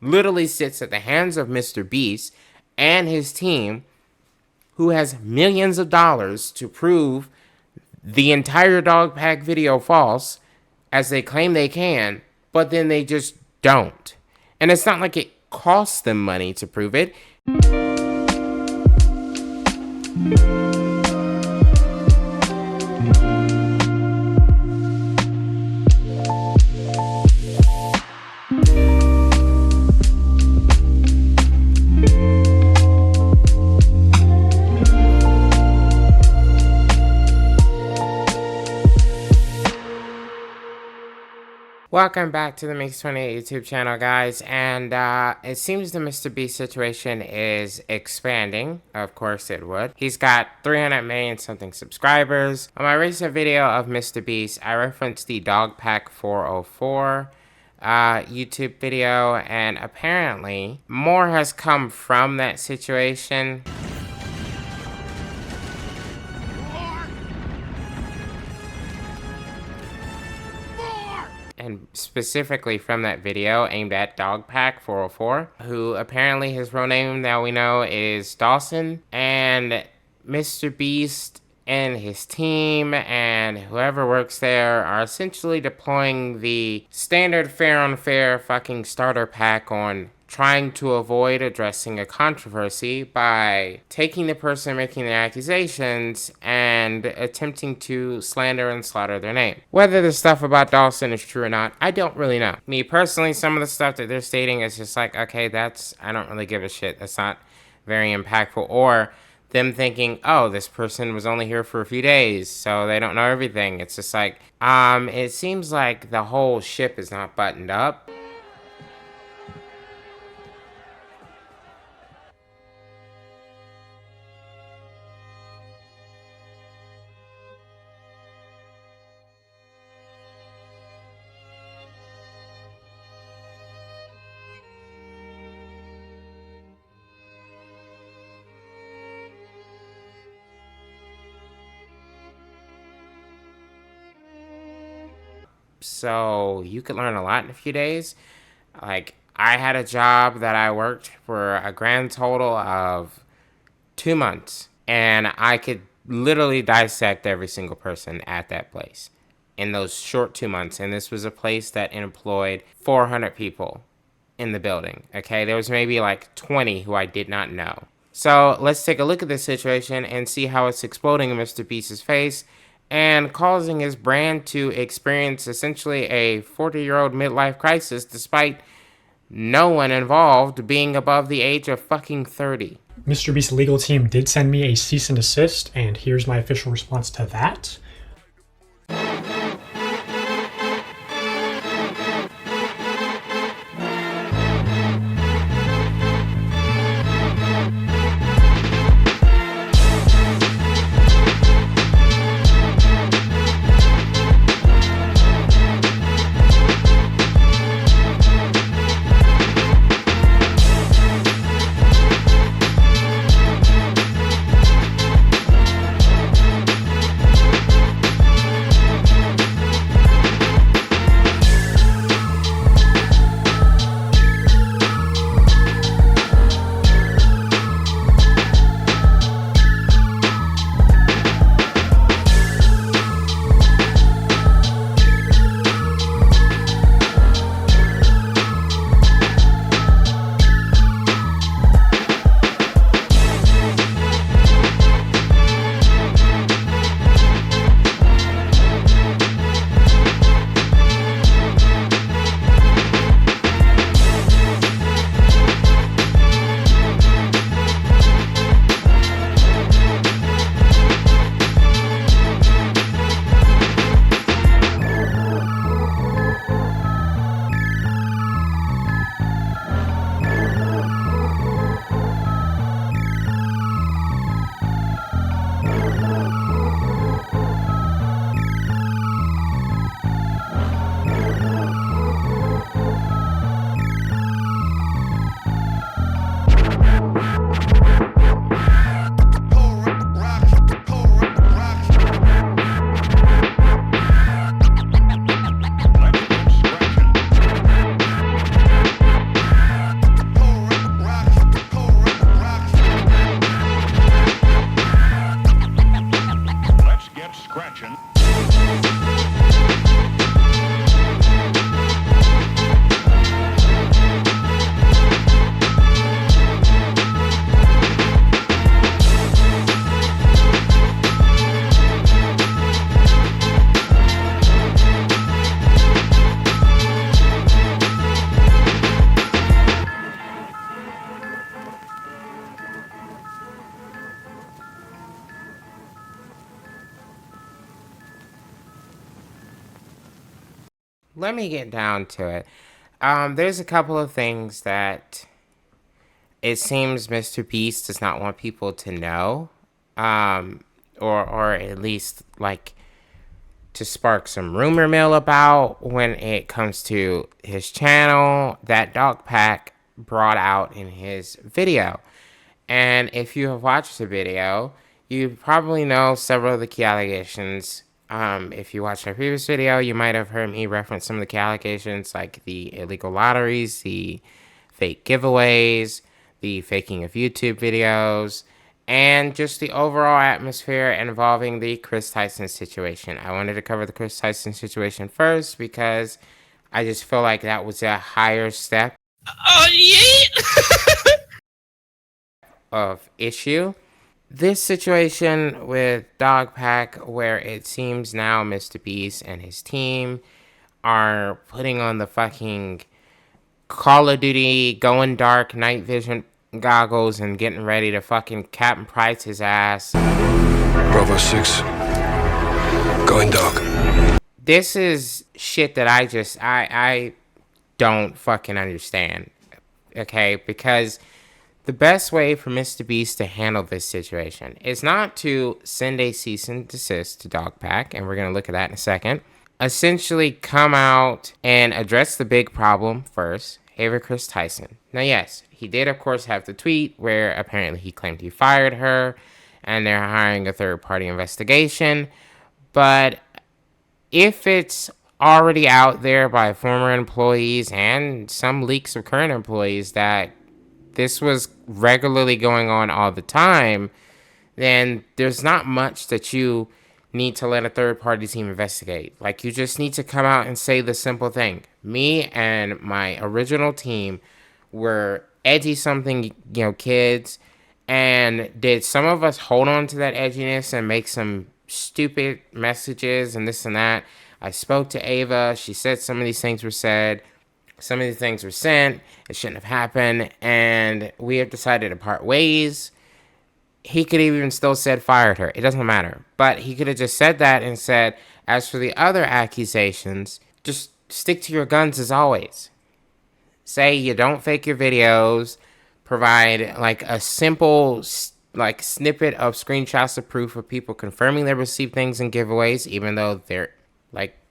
literally sits at the hands of Mr. Beast and his team, who has millions of dollars to prove the entire dog pack video false, as they claim they can, but then they just don't. And it's not like it costs them money to prove it. Welcome back to the Mix28 YouTube channel, guys, and it seems the Mr. Beast situation is expanding. Of course it would. He's got 300 million something subscribers. On my recent video of Mr. Beast, I referenced the Dogpack 404 YouTube video, and apparently more has come from that situation. And specifically from that video aimed at Dogpack 404, who apparently his real name now we know is Dawson, and Mr. Beast and his team and whoever works there are essentially deploying the standard fair on fair fucking starter pack on trying to avoid addressing a controversy by taking the person making the accusations and attempting to slander and slaughter their name. Whether the stuff about Dawson is true or not, I don't really know. Me personally, some of the stuff that they're stating is just like, okay, I don't really give a shit. That's not very impactful. Or them thinking, oh, this person was only here for a few days, so they don't know everything. It's just like, it seems like the whole ship is not buttoned up. So you could learn a lot in a few days. Like, I had a job that I worked for a grand total of 2 months, and I could literally dissect every single person at that place in those short 2 months. And this was a place that employed 400 people in the building. Okay, there was maybe like 20 who I did not know. So let's take a look at this situation and see how it's exploding in Mr. Beast's face and causing his brand to experience essentially a 40-year-old midlife crisis despite no one involved being above the age of fucking 30. Mr. Beast's legal team did send me a cease and desist, and here's my official response to that. let me get down to it. There's a couple of things that it seems Mr. Beast does not want people to know, or at least like to spark some rumor mill about when it comes to his channel that Dogpack brought out in his video. And if you have watched the video, you probably know several of the key allegations. If you watched my previous video, you might have heard me reference some of the key allegations, like the illegal lotteries, the fake giveaways, the faking of YouTube videos, and just the overall atmosphere involving the Chris Tyson situation. I wanted to cover the Chris Tyson situation first because I just feel like that was a higher step of issue. This situation with Dogpack, where it seems now Mr. Beast and his team are putting on the fucking Call of Duty going dark night vision goggles and getting ready to fucking Captain Price his ass. Bravo 6, going dark. This is shit that I don't fucking understand. Okay, because the best way for Mr. Beast to handle this situation is not to send a cease and desist to Dogpack, and we're going to look at that in a second. Essentially come out and address the big problem first, Ava Chris Tyson. Now, yes, he did, of course, have the tweet where apparently he claimed he fired her, and they're hiring a third-party investigation. But if it's already out there by former employees and some leaks of current employees that this was regularly going on all the time, then there's not much that you need to let a third-party team investigate. Like, you just need to come out and say the simple thing. Me and my original team were edgy something, kids, and did some of us hold on to that edginess and make some stupid messages and this and that? I spoke to Ava. She said some of these things were said. Some of these things were sent. It shouldn't have happened. And we have decided to part ways. He could have even still said fired her. It doesn't matter. But he could have just said that and said, as for the other accusations, just stick to your guns as always. Say you don't fake your videos. Provide like a simple snippet of screenshots of proof of people confirming they received things in giveaways, even though there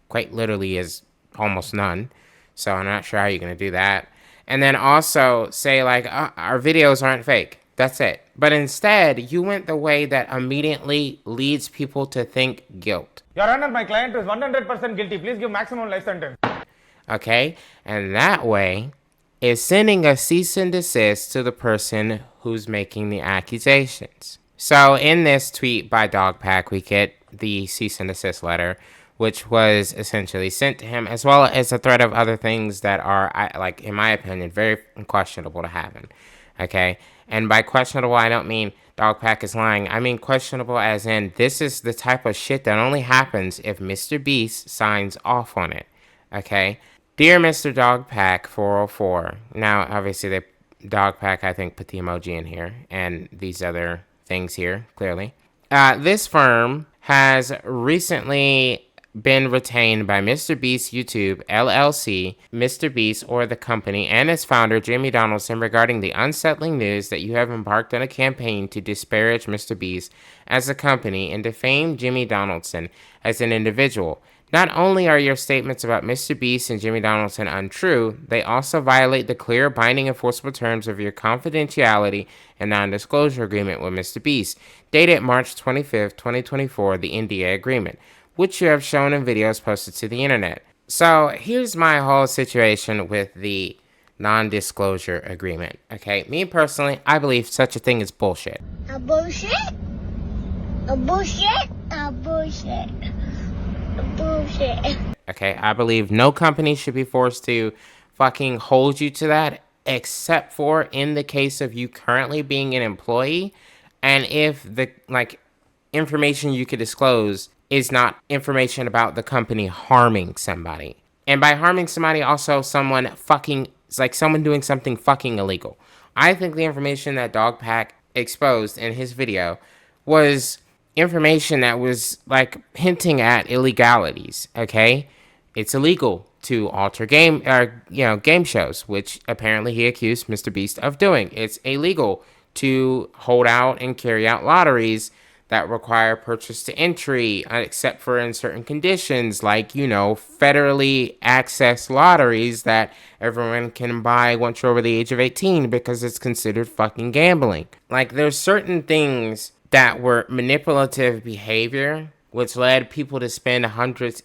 quite literally is almost none. So I'm not sure how you're going to do that. And then also say our videos aren't fake. That's it. But instead, you went the way that immediately leads people to think guilt. Your Honor, my client is 100% guilty. Please give maximum life sentence. Okay? And that way is sending a cease and desist to the person who's making the accusations. So in this tweet by Dogpack, we get the cease and desist letter, which was essentially sent to him, as well as a threat of other things that are, in my opinion, very questionable to happen. Okay? And by questionable, I don't mean Dogpack is lying. I mean questionable as in this is the type of shit that only happens if Mr. Beast signs off on it. Okay? Dear Mr. Dogpack 404. Now, obviously, the Dogpack, I think, put the emoji in here, and these other things here, clearly. This firm has recently been retained by Mr. Beast YouTube, LLC, Mr. Beast, or the company, and its founder, Jimmy Donaldson, regarding the unsettling news that you have embarked on a campaign to disparage Mr. Beast as a company and defame Jimmy Donaldson as an individual. Not only are your statements about Mr. Beast and Jimmy Donaldson untrue, they also violate the clear, binding, enforceable terms of your confidentiality and non-disclosure agreement with Mr. Beast, dated March 25th, 2024, the NDA agreement, which you have shown in videos posted to the internet. So here's my whole situation with the non-disclosure agreement. Okay, me personally, I believe such a thing is bullshit. A bullshit? A bullshit? A bullshit? A bullshit. Okay, I believe no company should be forced to fucking hold you to that, except for in the case of you currently being an employee, and if the information you could disclose is not information about the company harming somebody. And by harming somebody, also someone doing something fucking illegal. I think the information that Dogpack exposed in his video was information that was hinting at illegalities, okay? It's illegal to alter game shows, which apparently he accused Mr. Beast of doing. It's illegal to hold out and carry out lotteries that require purchase to entry, except for in certain conditions, like, federally accessed lotteries that everyone can buy once you're over the age of 18 because it's considered fucking gambling. Like, there's certain things that were manipulative behavior, which led people to spend hundreds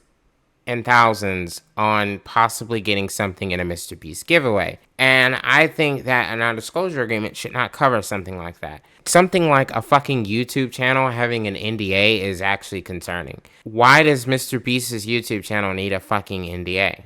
and thousands on possibly getting something in a Mr. Beast giveaway. And I think that a non-disclosure agreement should not cover something like that. Something like a fucking YouTube channel having an NDA is actually concerning. Why does Mr. Beast's YouTube channel need a fucking NDA?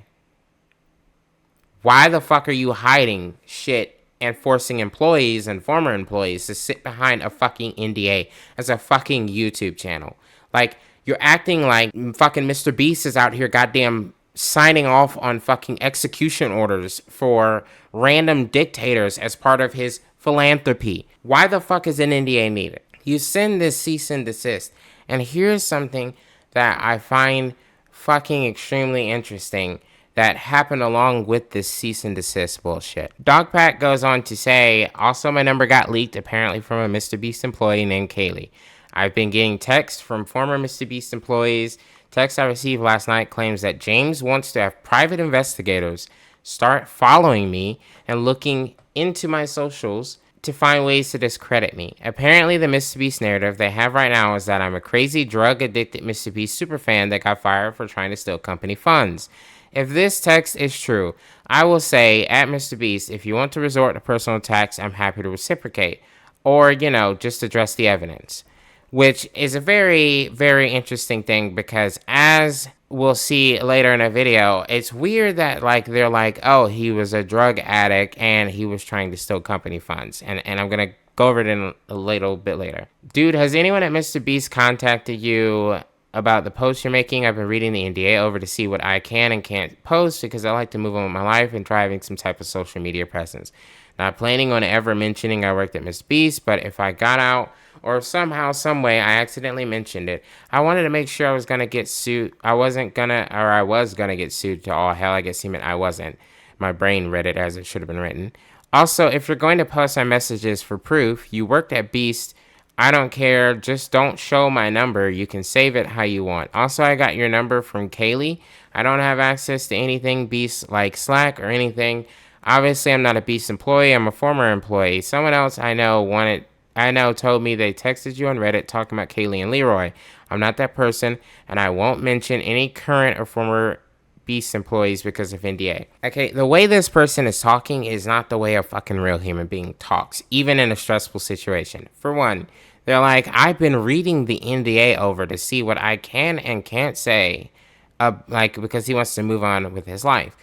Why the fuck are you hiding shit and forcing employees and former employees to sit behind a fucking NDA as a fucking YouTube channel? Like, you're acting like fucking Mr. Beast is out here goddamn signing off on fucking execution orders for random dictators as part of his philanthropy. Why the fuck is an NDA needed? You send this cease and desist. And here's something that I find fucking extremely interesting that happened along with this cease and desist bullshit. Dogpack goes on to say, also my number got leaked apparently from a Mr. Beast employee named Kaylee. I've been getting texts from former Mr. Beast employees. Text I received last night claims that James wants to have private investigators start following me and looking into my socials to find ways to discredit me. Apparently, the Mr. Beast narrative they have right now is that I'm a crazy, drug-addicted Mr. Beast superfan that got fired for trying to steal company funds. If this text is true, I will say, at Mr. Beast, if you want to resort to personal attacks, I'm happy to reciprocate. Or, just address the evidence. Which is a very, very interesting thing because as we'll see later in a video, it's weird that they're like, oh, he was a drug addict and he was trying to steal company funds. And I'm going to go over it in a little bit later. Dude, has anyone at Mr. Beast contacted you about the post you're making? I've been reading the NDA over to see what I can and can't post because I like to move on with my life and try having some type of social media presence. Not planning on ever mentioning I worked at Mr. Beast, but if I got out or somehow, some way, I accidentally mentioned it, I wanted to make sure I was going to get sued. I was going to get sued to all hell. I guess he meant I wasn't. My brain read it as it should have been written. Also, if you're going to post my messages for proof, you worked at Beast, I don't care. Just don't show my number. You can save it how you want. Also, I got your number from Kaylee. I don't have access to anything Beast like Slack or anything. Obviously, I'm not a Beast employee. I'm a former employee. Someone else I know told me they texted you on Reddit talking about Kaylee and Leroy. I'm not that person, and I won't mention any current or former Beast employees because of NDA. Okay, the way this person is talking is not the way a fucking real human being talks, even in a stressful situation. For one, they're like, I've been reading the NDA over to see what I can and can't say, because he wants to move on with his life.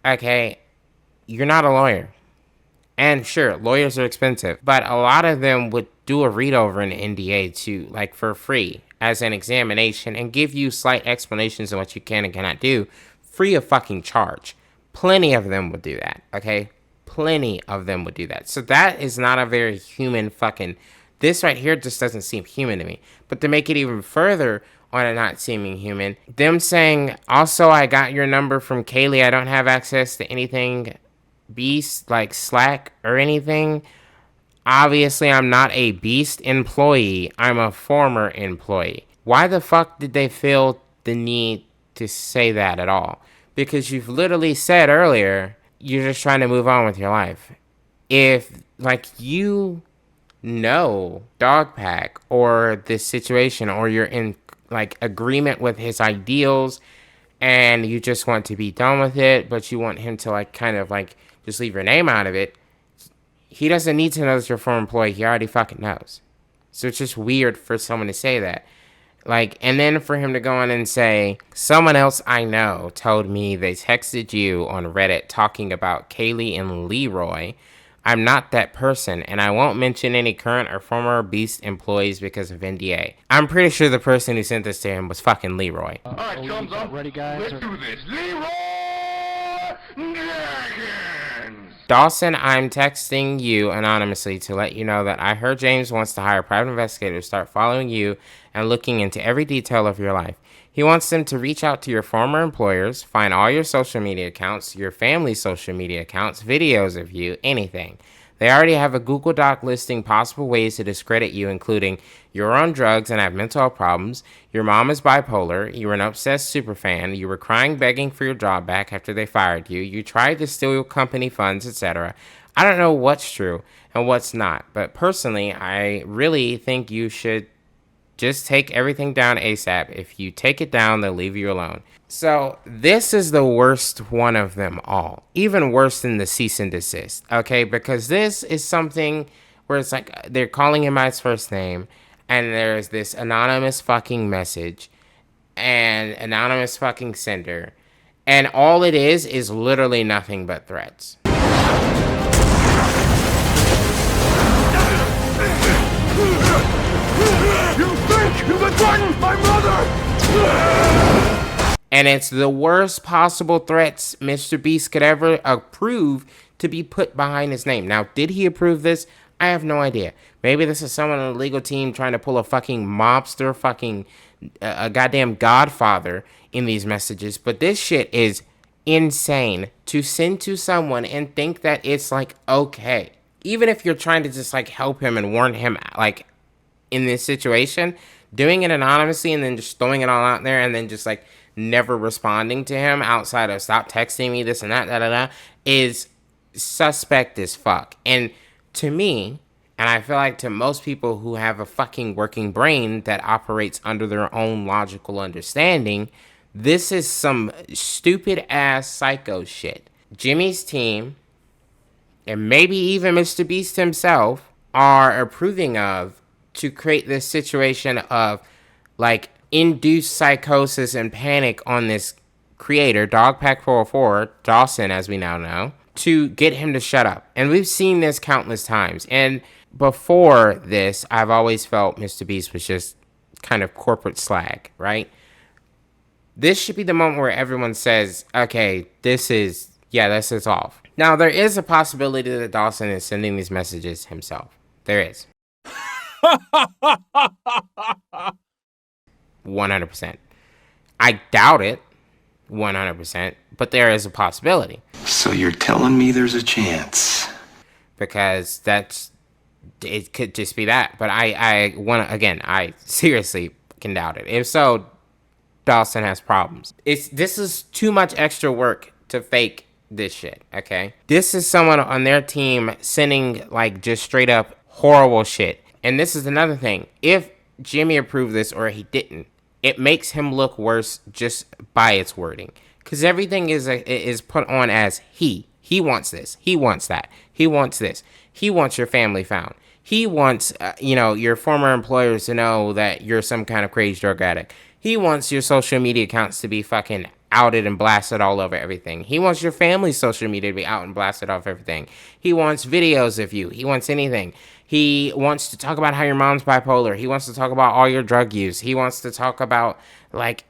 Okay, you're not a lawyer. And sure, lawyers are expensive, but a lot of them would do a read over an NDA to, for free as an examination and give you slight explanations on what you can and cannot do free of fucking charge. Plenty of them would do that, okay? Plenty of them would do that. So that is not a very human fucking... This right here just doesn't seem human to me. But to make it even further on it not seeming human, them saying, also, I got your number from Kaylee. I don't have access to anything Beast like Slack or anything. Obviously, I'm not a Beast employee. I'm a former employee. Why the fuck did they feel the need to say that at all? Because you've literally said earlier, you're just trying to move on with your life. If, you know Dogpack or this situation, or you're in, agreement with his ideals, and you just want to be done with it, but you want him to, just leave your name out of it, he doesn't need to know that you're a former employee. He already fucking knows. So it's just weird for someone to say that. And then for him to go on and say, someone else I know told me they texted you on Reddit talking about Kaylee and Leroy. I'm not that person, and I won't mention any current or former Beast employees because of NDA. I'm pretty sure the person who sent this to him was fucking Leroy. Alright, chums up. Ready, guys? Let's do this. Leroy Jenkins! Dawson, I'm texting you anonymously to let you know that I heard James wants to hire private investigators to start following you and looking into every detail of your life. He wants them to reach out to your former employers, find all your social media accounts, your family's social media accounts, videos of you, anything. They already have a Google Doc listing possible ways to discredit you, including you're on drugs and have mental health problems, your mom is bipolar, you were an obsessed superfan, you were crying begging for your job back after they fired you, you tried to steal your company funds, etc. I don't know what's true and what's not, but personally, I really think you should just take everything down ASAP. If you take it down, they'll leave you alone. So this is the worst one of them all. Even worse than the cease and desist. Okay, because this is something where it's like they're calling him by his first name, and there's this anonymous fucking message and anonymous fucking sender. And all it is literally nothing but threats. You think you can threaten my mother? And it's the worst possible threats Mr. Beast could ever approve to be put behind his name. Now, did he approve this? I have no idea. Maybe this is someone on the legal team trying to pull a fucking mobster, fucking a goddamn godfather in these messages. But this shit is insane to send to someone and think that it's like okay. Even if you're trying to just like help him and warn him like in this situation, doing it anonymously and then just throwing it all out there and then just like never responding to him outside of stop texting me this and that is suspect as fuck. And to me, and I feel like to most people who have a fucking working brain that operates under their own logical understanding, this is some stupid ass psycho shit. Jimmy's team and maybe even Mr. Beast himself are approving of to create this situation of like induced psychosis and panic on this creator, Dogpack404, Dawson, as we now know, to get him to shut up. And we've seen this countless times. And before this, I've always felt Mr. Beast was just kind of corporate slag, right? This should be the moment where everyone says, okay, this is off. Now, there is a possibility that Dawson is sending these messages himself. There is. 100%. I doubt it 100%, but there is a possibility. So you're telling me there's a chance? Because it could just be that. But I want to, again, I seriously can doubt it. If so, Dawson has problems. This is too much extra work to fake this shit, okay? This is someone on their team sending like just straight up horrible shit. And this is another thing. If Jimmy approved this or he didn't, it makes him look worse just by its wording. Because everything is put on as he. He wants this. He wants that. He wants this. He wants your family found. He wants, your former employers to know that you're some kind of crazy drug addict. He wants your social media accounts to be fucking outed and blasted all over everything. He wants your family's social media to be out and blasted off everything. He wants videos of you. He wants anything. He wants to talk about how your mom's bipolar. He wants to talk about all your drug use. He wants to talk about like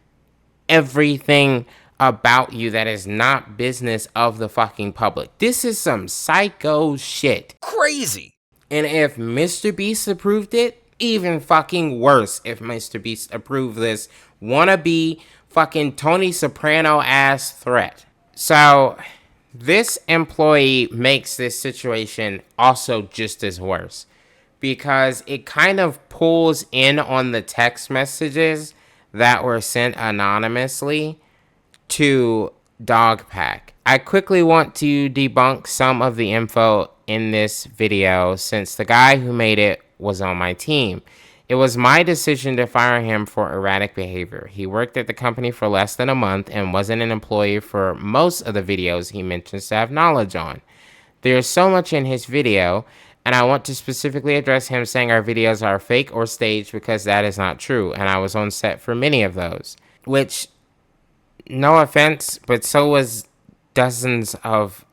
everything about you that is not business of the fucking public. This is some psycho shit. Crazy. And if Mr. Beast approved it, even fucking worse if Mr. Beast approved this wannabe fucking Tony Soprano ass threat. So this employee makes this situation also just as worse because it kind of pulls in on the text messages that were sent anonymously to Dogpack. I quickly want to debunk some of the info in this video since the guy who made it was on my team. It was my decision to fire him for erratic behavior. He worked at the company for less than a month and wasn't an employee for most of the videos he mentions to have knowledge on. There's so much in his video, and I want to specifically address him saying our videos are fake or staged because that is not true, and I was on set for many of those. Which, no offense, but so was dozens of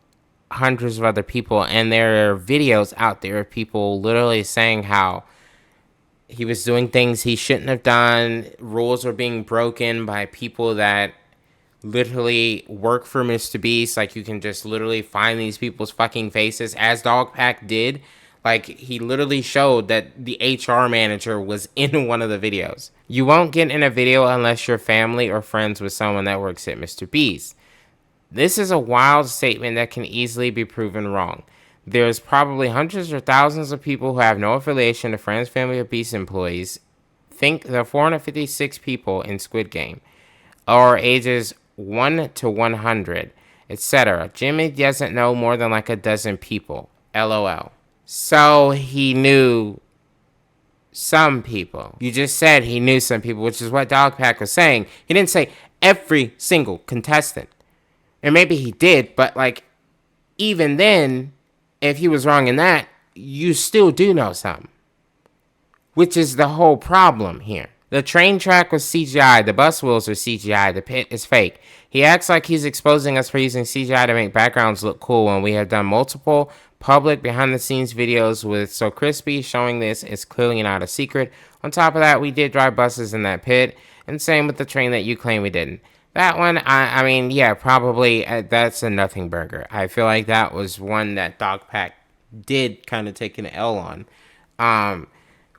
hundreds of other people, and there are videos out there of people literally saying how he was doing things he shouldn't have done, rules were being broken by people that literally work for Mr. Beast. Like, you can just literally find these people's fucking faces, as Dogpack did. Like, he literally showed that the HR manager was in one of the videos. You won't get in a video unless you're family or friends with someone that works at Mr. Beast. This is a wild statement that can easily be proven wrong. There's probably hundreds or thousands of people who have no affiliation to friends, family, or Beast employees. Think the 456 people in Squid Game, or ages 1 to 100, etc. Jimmy doesn't know more than like a dozen people. LOL. So he knew some people. You just said he knew some people, which is what Dogpack was saying. He didn't say every single contestant. And maybe he did, but like, even then, if he was wrong in that, you still do know some. Which is the whole problem here. The train track was CGI, the bus wheels are CGI, the pit is fake. He acts like he's exposing us for using CGI to make backgrounds look cool when we have done multiple public behind-the-scenes videos with So Crispy showing this is clearly not a secret. On top of that, we did drive buses in that pit, and same with the train that you claim we didn't. That one, I mean, yeah, probably that's a nothing burger. I feel like that was one that Dogpack did kind of take an L on.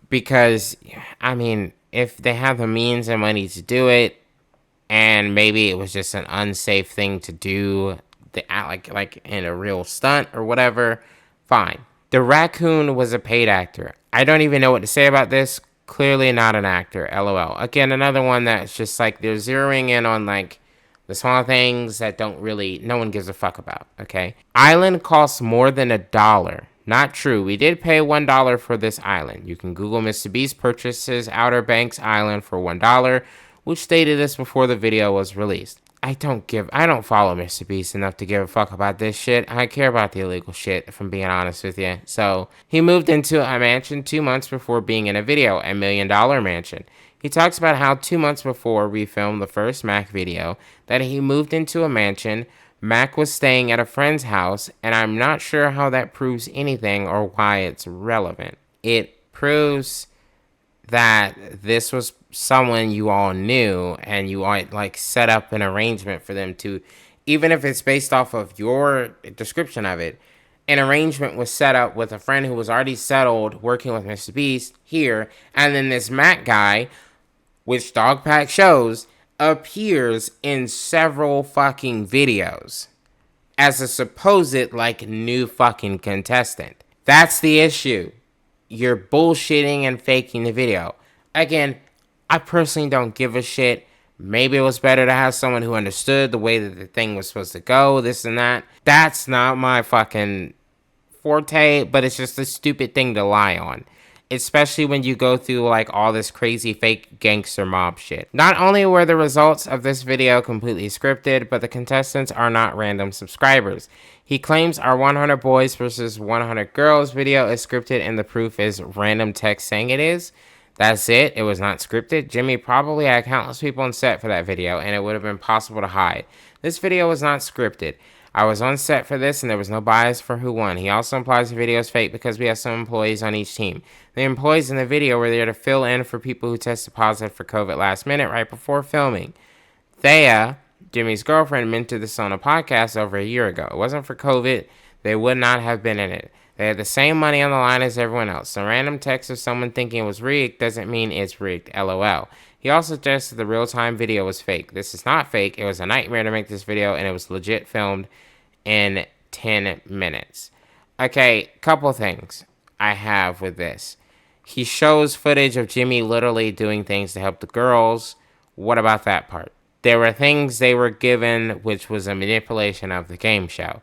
Because, I mean, if they have the means and money to do it, and maybe it was just an unsafe thing to do, like in a real stunt or whatever, fine. The raccoon was a paid actor. I don't even know what to say about this. Clearly not an actor, LOL. Again, another one that's just like they're zeroing in on like the small things that no one gives a fuck about, okay? Island costs more than $1. Not true. We did pay $1 for this island. You can Google Mr. Beast purchases Outer Banks Island for $1, which stated this before the video was released. I don't follow Mr. Beast enough to give a fuck about this shit. I care about the illegal shit, if I'm being honest with you. So, he moved into a mansion 2 months before being in a video, $1 million mansion. He talks about how 2 months before we filmed the first Mac video, that he moved into a mansion. Mac was staying at a friend's house, and I'm not sure how that proves anything or why it's relevant. It proves that this was someone you all knew, and you all like set up an arrangement for them to, even if it's based off of your description of it, an arrangement was set up with a friend who was already settled working with Mr. Beast here, and then this Mac guy, which Dogpack shows, appears in several fucking videos as a supposed like new fucking contestant. That's the issue. You're bullshitting and faking the video. Again, I personally don't give a shit. Maybe it was better to have someone who understood the way that the thing was supposed to go, this and that. That's not my fucking forte, but it's just a stupid thing to lie on. Especially when you go through like all this crazy fake gangster mob shit. Not only were the results of this video completely scripted, but the contestants are not random subscribers. He claims our 100 boys versus 100 girls video is scripted, and the proof is random text saying it is. That's it. It was not scripted. Jimmy probably had countless people on set for that video, and it would have been possible to hide. This video was not scripted. I was on set for this, and there was no bias for who won. He also implies the video is fake because we have some employees on each team. The employees in the video were there to fill in for people who tested positive for COVID last minute right before filming. Thea, Jimmy's girlfriend, mentioned this on a podcast over a year ago. It wasn't for COVID. They would not have been in it. They had the same money on the line as everyone else. So random text of someone thinking it was rigged doesn't mean it's rigged, LOL. He also suggested the real-time video was fake. This is not fake. It was a nightmare to make this video, and it was legit filmed in 10 minutes. Okay, couple things I have with this. He shows footage of Jimmy literally doing things to help the girls. What about that part? There were things they were given, which was a manipulation of the game show,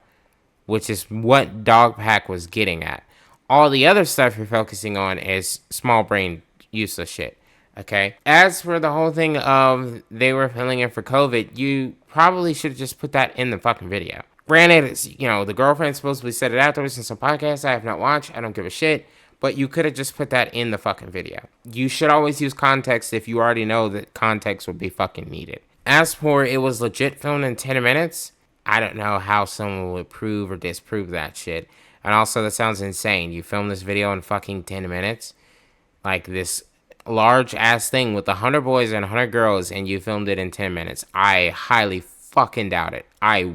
which is what Dogpack was getting at. All the other stuff you're focusing on is small brain useless shit. Okay? As for the whole thing of they were filling in for COVID, you probably should have just put that in the fucking video. Granted, it's, the girlfriend supposedly said it afterwards in some podcast I have not watched. I don't give a shit. But you could have just put that in the fucking video. You should always use context if you already know that context would be fucking needed. As for it was legit filmed in 10 minutes, I don't know how someone would prove or disprove that shit. And also, that sounds insane. You filmed this video in fucking 10 minutes? Like this large ass thing with 100 boys and 100 girls, and you filmed it in 10 minutes. I highly fucking doubt it. I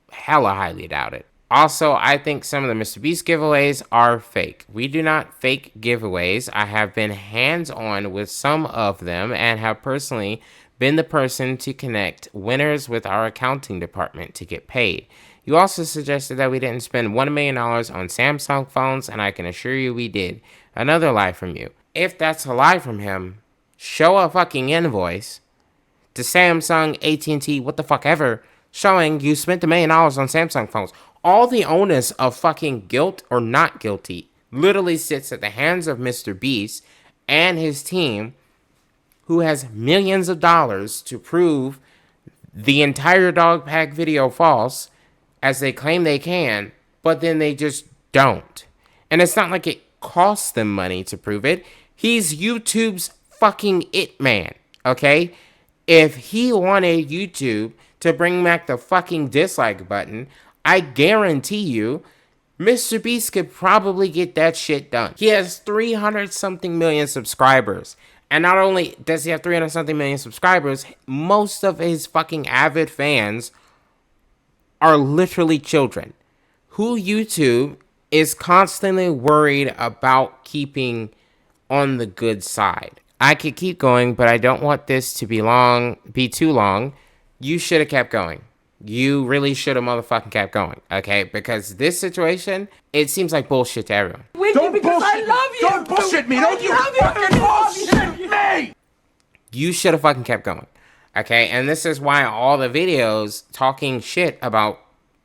hella highly doubt it. Also, I think some of the Mr. Beast giveaways are fake. We do not fake giveaways. I have been hands-on with some of them and have personally been the person to connect winners with our accounting department to get paid. You also suggested that we didn't spend $1 million on Samsung phones, and I can assure you we did. Another lie from you. If that's a lie from him, show a fucking invoice to Samsung, AT&T, what the fuck ever, showing you spent $1 million on Samsung phones. All the onus of fucking guilt or not guilty literally sits at the hands of Mr. Beast and his team, who has millions of dollars to prove the entire dog pack video false, as they claim they can, but then they just don't. And it's not like it costs them money to prove it. He's YouTube's fucking it man, okay? If he wanted YouTube to bring back the fucking dislike button, I guarantee you, Mr. Beast could probably get that shit done. He has 300 something million subscribers. And not only does he have 300 something million subscribers, most of his fucking avid fans are literally children who YouTube is constantly worried about keeping on the good side. I could keep going, but I don't want this to be too long. You should have kept going. You really should have motherfucking kept going, okay? Because this situation, it seems like bullshit to everyone. Don't bullshit I love you! Don't bullshit me! Don't you fucking bullshit me! You should have fucking kept going, okay? And this is why all the videos talking shit about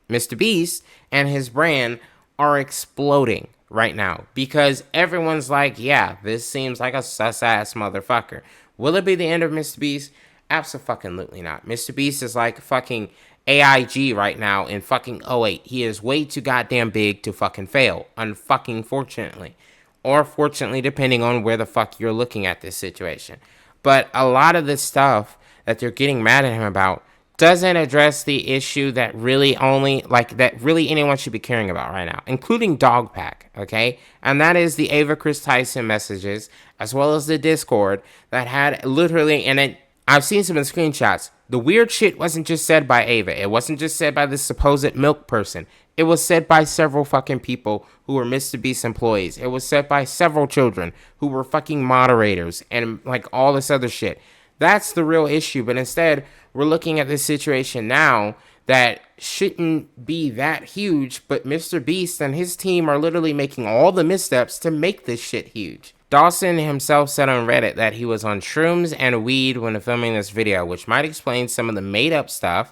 Mr. Beast and his brand are exploding right now. Because everyone's like, yeah, this seems like a sus-ass motherfucker. Will it be the end of Mr. Beast? Abso-fucking-lutely not. Mr. Beast is like fucking AIG right now in fucking '08. He is way too goddamn big to fucking fail. Unfucking fortunately. Or fortunately, depending on where the fuck you're looking at this situation. But a lot of this stuff that they're getting mad at him about doesn't address the issue that really anyone should be caring about right now, including Dogpack, okay? And that is the Ava Chris Tyson messages, as well as the Discord that had literally, and I've seen some of the screenshots. The weird shit wasn't just said by Ava. It wasn't just said by the supposed milk person. It was said by several fucking people who were Mr. Beast employees. It was said by several children who were fucking moderators and like all this other shit. That's the real issue. But instead, we're looking at this situation now that shouldn't be that huge. But Mr. Beast and his team are literally making all the missteps to make this shit huge. Dawson himself said on Reddit that he was on shrooms and weed when filming this video, which might explain some of the made-up stuff.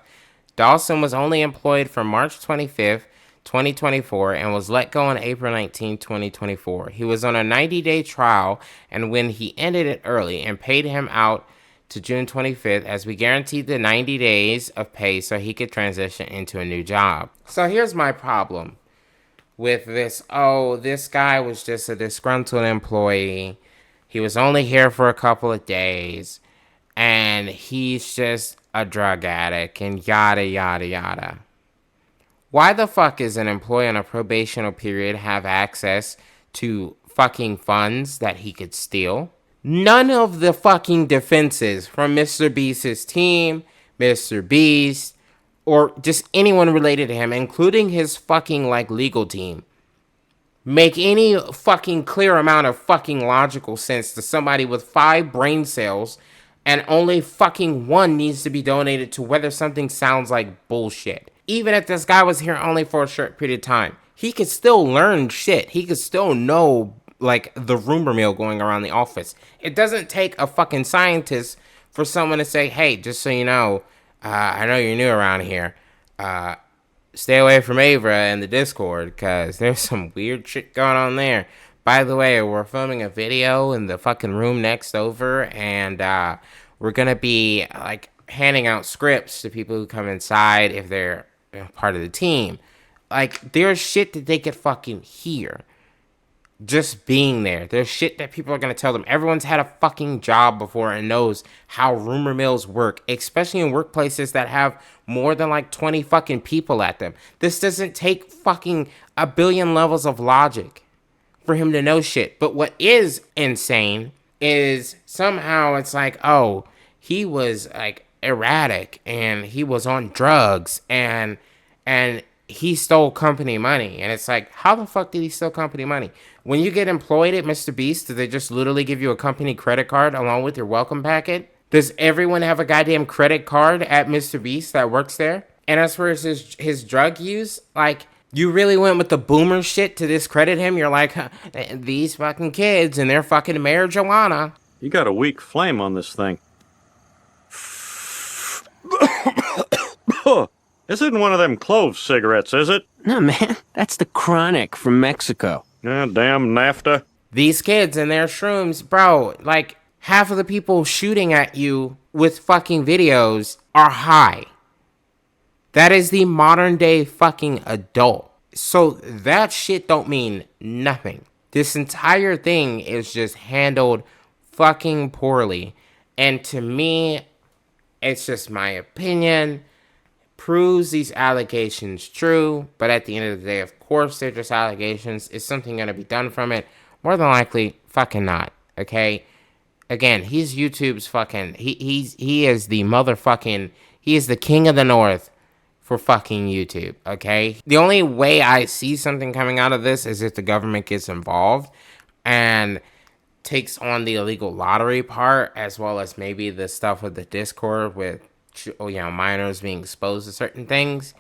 Dawson was only employed from March 25th, 2024, and was let go on April 19, 2024. He was on a 90-day trial, and when he ended it early and paid him out to June 25th, as we guaranteed the 90 days of pay so he could transition into a new job. So here's my problem with this. Oh, this guy was just a disgruntled employee. He was only here for a couple of days, and he's just a drug addict, and yada, yada, yada. Why the fuck is an employee on a probational period have access to fucking funds that he could steal? None of the fucking defenses from Mr. Beast's team, Mr. Beast, or just anyone related to him, including his fucking like legal team, make any fucking clear amount of fucking logical sense to somebody with 5 brain cells and only fucking 1 needs to be donated to whether something sounds like bullshit. Even if this guy was here only for a short period of time, he could still learn shit. He could still know like the rumor mill going around the office. It doesn't take a fucking scientist for someone to say, hey, just so you know, I know you're new around here. Stay away from Ava and the Discord, because there's some weird shit going on there. By the way, we're filming a video in the fucking room next over, and we're going to be like handing out scripts to people who come inside if they're part of the team. Like, there's shit that they could fucking hear just being there. There's shit that people are going to tell them. Everyone's had a fucking job before and knows how rumor mills work, especially in workplaces that have more than like 20 fucking people at them. This doesn't take fucking a billion levels of logic for him to know shit. But what is insane is somehow it's like, oh, he was like erratic and he was on drugs and he stole company money. And it's like, how the fuck did he steal company money? When you get employed at Mr. Beast, do they just literally give you a company credit card along with your welcome packet? Does everyone have a goddamn credit card at Mr. Beast that works there? And as for his drug use, like, you really went with the boomer shit to discredit him? You're like, huh, these fucking kids and their fucking marijuana. You got a weak flame on this thing. This isn't one of them clove cigarettes, is it? No, man, that's the Chronic from Mexico. Damn NAFTA. These kids and their shrooms, bro, like, half of the people shooting at you with fucking videos are high. That is the modern day fucking adult. So that shit don't mean nothing. This entire thing is just handled fucking poorly. And to me, it's just my opinion. Proves these allegations true, but at the end of the day, of course, they're just allegations. Is something going to be done from it? More than likely, fucking not. Okay. Again, he's YouTube's fucking. He is the motherfucking. He is the king of the north for fucking YouTube. Okay. The only way I see something coming out of this is if the government gets involved and takes on the illegal lottery part, as well as maybe the stuff with the Discord with, you know, minors being exposed to certain things.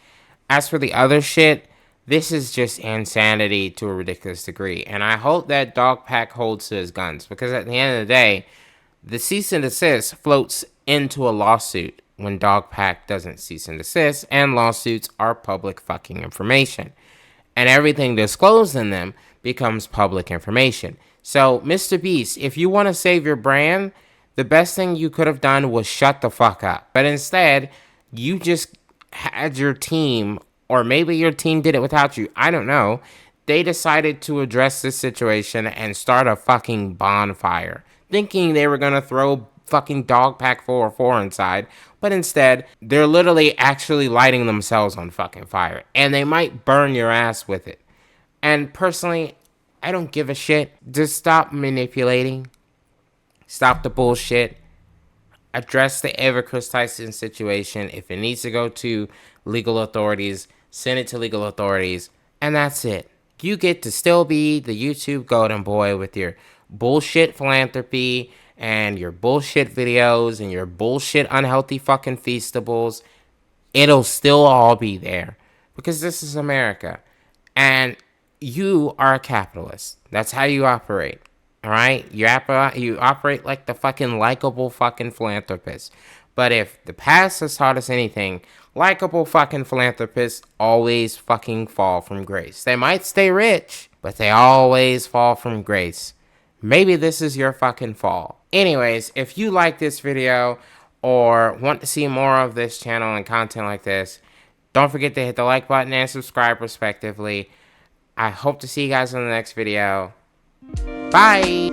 As for the other shit, this is just insanity to a ridiculous degree. And I hope that Dogpack holds to his guns, because at the end of the day, the cease and desist floats into a lawsuit when Dogpack doesn't cease and desist, and lawsuits are public fucking information. And everything disclosed in them becomes public information. So, Mr. Beast, if you want to save your brand, the best thing you could have done was shut the fuck up. But instead, you just had your team, or maybe your team did it without you, I don't know. They decided to address this situation and start a fucking bonfire, thinking they were going to throw fucking Dogpack 404 inside. But instead, they're literally actually lighting themselves on fucking fire. And they might burn your ass with it. And personally, I don't give a shit. Just stop manipulating. Stop the bullshit. Address the Everchris Tyson situation. If it needs to go to legal authorities, send it to legal authorities. And that's it. You get to still be the YouTube golden boy with your bullshit philanthropy and your bullshit videos and your bullshit unhealthy fucking feastables. It'll still all be there. Because this is America. And you are a capitalist. That's how you operate. Alright? You operate like the fucking likable fucking philanthropist. But if the past has taught us anything, likable fucking philanthropists always fucking fall from grace. They might stay rich, but they always fall from grace. Maybe this is your fucking fall. Anyways, if you like this video or want to see more of this channel and content like this, don't forget to hit the like button and subscribe respectively. I hope to see you guys in the next video. Bye!